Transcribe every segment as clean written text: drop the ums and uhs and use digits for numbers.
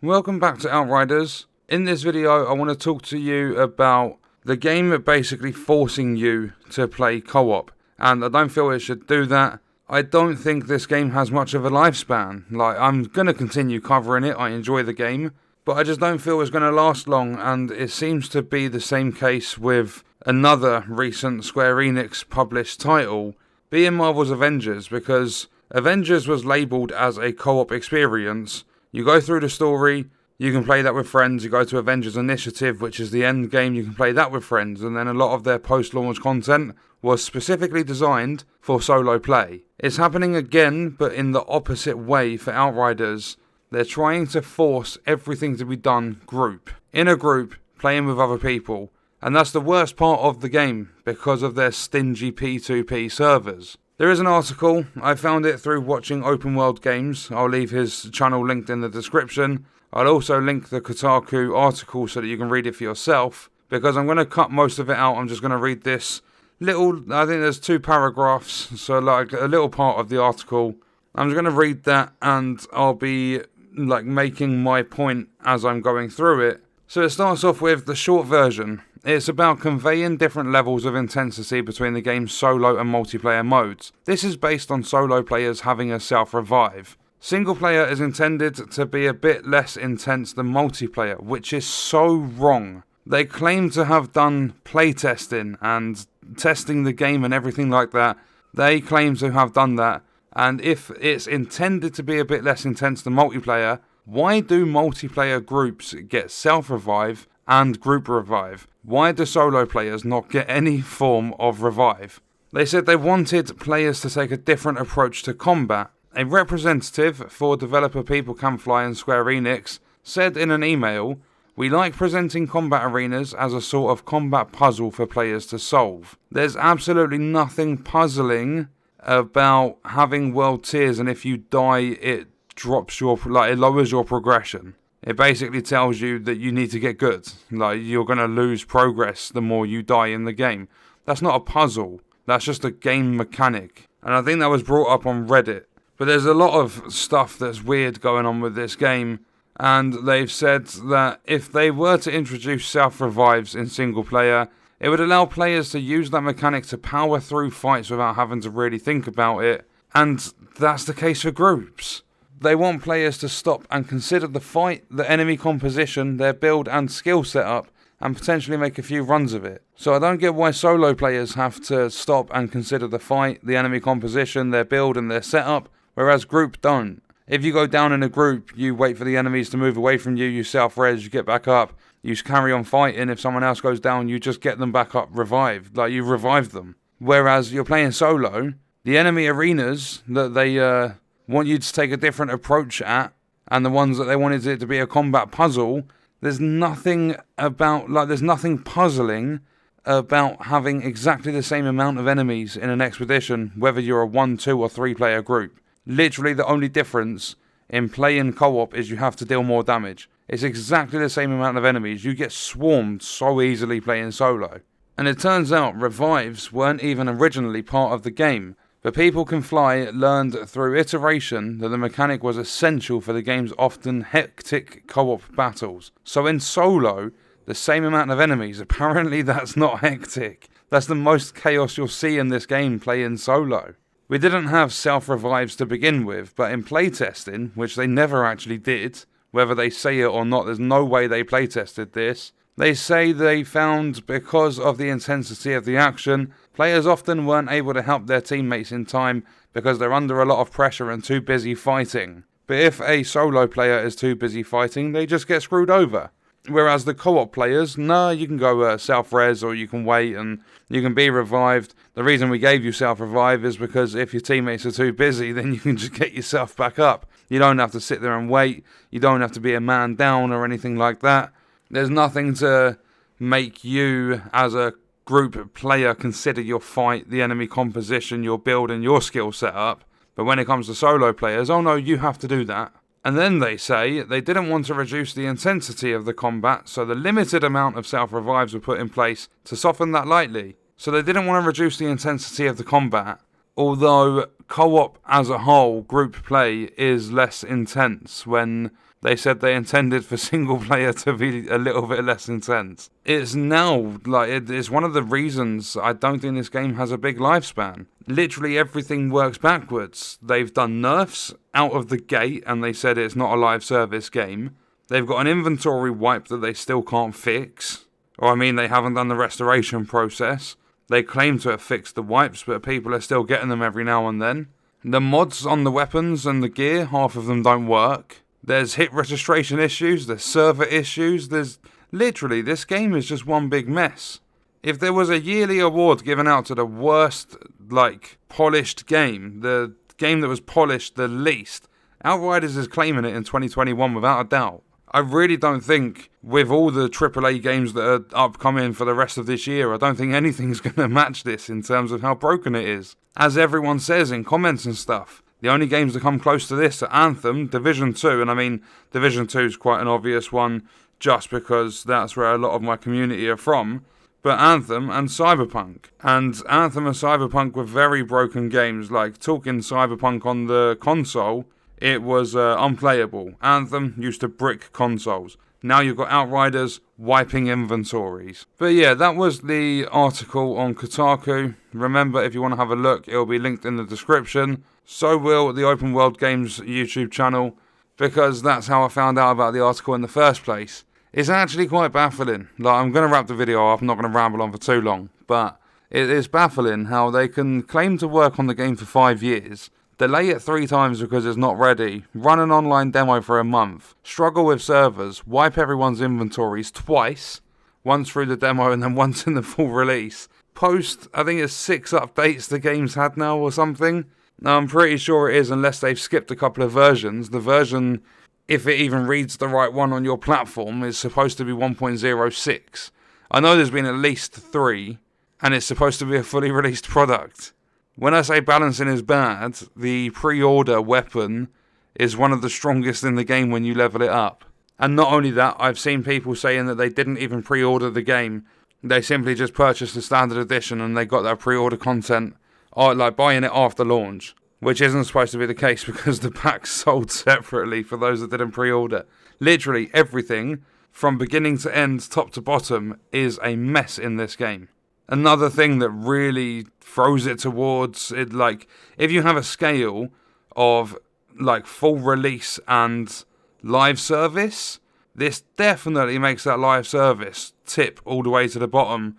Welcome back to Outriders. In this video I want to talk to you about the game basically forcing you to play co-op, and I don't feel it should do that. I don't think this game has much of a lifespan. I'm going to continue covering it, I enjoy the game, but I just don't feel it's going to last long, and it seems to be the same case with another recent Square Enix published title, being Marvel's Avengers, because Avengers was labelled as a co-op experience. You go through the story, you can play that with friends, you go to Avengers Initiative, which is the end game, you can play that with friends, and then a lot of their post-launch content was specifically designed for solo play. It's happening again, but in the opposite way for Outriders. They're trying to force everything to be done in a group, playing with other people, and that's the worst part of the game because of their stingy P2P servers. There is an article, I found it through watching Open World Games. I'll leave his channel linked in the description. I'll also link the Kotaku article so that you can read it for yourself, because I'm going to cut most of it out. I'm just going to read this little, I think there's 2 paragraphs, so like a little part of the article. I'm just going to read that and I'll be making my point as I'm going through it. So it starts off with the short version. It's about conveying different levels of intensity between the game's solo and multiplayer modes. This is based on solo players having a self-revive. Single player is intended to be a bit less intense than multiplayer, which is so wrong. They claim to have done playtesting and testing the game and everything like that. They claim to have done that, and if it's intended to be a bit less intense than multiplayer, why do multiplayer groups get self-revive and group revive? Why do solo players not get any form of revive? They said they wanted players to take a different approach to combat. A representative for developer People Can Fly and Square Enix said in an email, "We like presenting combat arenas as a sort of combat puzzle for players to solve. There's absolutely nothing puzzling about having world tiers, and if you die it lowers your progression. It basically tells you that you need to get good. You're going to lose progress the more you die in the game. That's not a puzzle. That's just a game mechanic." And I think that was brought up on Reddit. But there's a lot of stuff that's weird going on with this game. And they've said that if they were to introduce self-revives in single player, it would allow players to use that mechanic to power through fights without having to really think about it. And that's the case for groups. They want players to stop and consider the fight, the enemy composition, their build and skill setup, and potentially make a few runs of it. So I don't get why solo players have to stop and consider the fight, the enemy composition, their build and their setup, whereas group don't. If you go down in a group, you wait for the enemies to move away from you, you self-res, you get back up, you carry on fighting. If someone else goes down, you just get them back up revived, you revive them. Whereas you're playing solo, the enemy arenas that they want you to take a different approach at, and the ones that they wanted it to be a combat puzzle, there's nothing puzzling about having exactly the same amount of enemies in an expedition, whether you're a 1, 2 or 3 player group. Literally the only difference in playing co-op is you have to deal more damage. It's exactly the same amount of enemies. You get swarmed so easily playing solo. And it turns out revives weren't even originally part of the game. But People Can Fly learned through iteration that the mechanic was essential for the game's often hectic co-op battles. So in solo, the same amount of enemies, apparently that's not hectic. That's the most chaos you'll see in this game playing solo. We didn't have self-revives to begin with, but in playtesting, which they never actually did, whether they say it or not, there's no way they playtested this, they say they found because of the intensity of the action, players often weren't able to help their teammates in time because they're under a lot of pressure and too busy fighting. But if a solo player is too busy fighting, they just get screwed over. Whereas the co-op players, you can go self-res or you can wait and you can be revived. The reason we gave you self-revive is because if your teammates are too busy, then you can just get yourself back up. You don't have to sit there and wait. You don't have to be a man down or anything like that. There's nothing to make you, as a group player, consider your fight, the enemy composition, your build and your skill setup. But when it comes to solo players, oh no, you have to do that. And then they say they didn't want to reduce the intensity of the combat, so the limited amount of self-revives were put in place to soften that lightly. So they didn't want to reduce the intensity of the combat, although co-op as a whole, group play, is less intense when they said they intended for single player to be a little bit less intense. It's now, it's one of the reasons I don't think this game has a big lifespan. Literally everything works backwards. They've done nerfs out of the gate, and they said it's not a live service game. They've got an inventory wipe that they still can't fix. Or, I mean, they haven't done the restoration process. They claim to have fixed the wipes, but people are still getting them every now and then. The mods on the weapons and the gear, half of them don't work. There's hit registration issues, there's server issues, there's... Literally, this game is just one big mess. If there was a yearly award given out to the worst, polished game, the game that was polished the least, Outriders is claiming it in 2021 without a doubt. I really don't think, with all the AAA games that are upcoming for the rest of this year, I don't think anything's going to match this in terms of how broken it is. As everyone says in comments and stuff, the only games that come close to this are Anthem, Division 2, and I mean, Division 2 is quite an obvious one, just because that's where a lot of my community are from, but Anthem and Cyberpunk. And Anthem and Cyberpunk were very broken games, talking Cyberpunk on the console, it was unplayable. Anthem used to brick consoles. Now you've got Outriders wiping inventories. But yeah, that was the article on Kotaku. Remember, if you want to have a look, it'll be linked in the description. So will the Open World Games YouTube channel, because that's how I found out about the article in the first place. It's actually quite baffling. I'm going to wrap the video up, I'm not going to ramble on for too long, but it is baffling how they can claim to work on the game for 5 years, delay it 3 times because it's not ready, run an online demo for a month, struggle with servers, wipe everyone's inventories twice, once through the demo and then once in the full release, post, I think it's 6 updates the game's had now or something. Now I'm pretty sure it is, unless they've skipped a couple of versions. The version, if it even reads the right one on your platform, is supposed to be 1.06. I know there's been at least 3, and it's supposed to be a fully released product. When I say balancing is bad, the pre-order weapon is one of the strongest in the game when you level it up. And not only that, I've seen people saying that they didn't even pre-order the game. They simply just purchased the standard edition and they got their pre-order content, buying it after launch. Which isn't supposed to be the case because the pack's sold separately for those that didn't pre-order. Literally everything, from beginning to end, top to bottom, is a mess in this game. Another thing that really throws it towards it, if you have a scale of full release and live service, this definitely makes that live service tip all the way to the bottom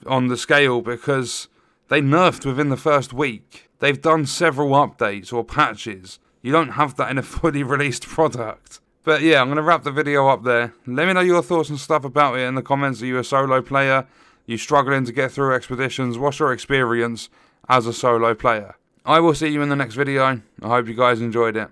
on the scale, because they nerfed within the first week. They've done several updates or patches. You don't have that in a fully released product. But yeah, I'm going to wrap the video up there. Let me know your thoughts and stuff about it in the comments. Are you a solo player? You struggling to get through expeditions? What's your experience as a solo player? I will see you in the next video. I hope you guys enjoyed it.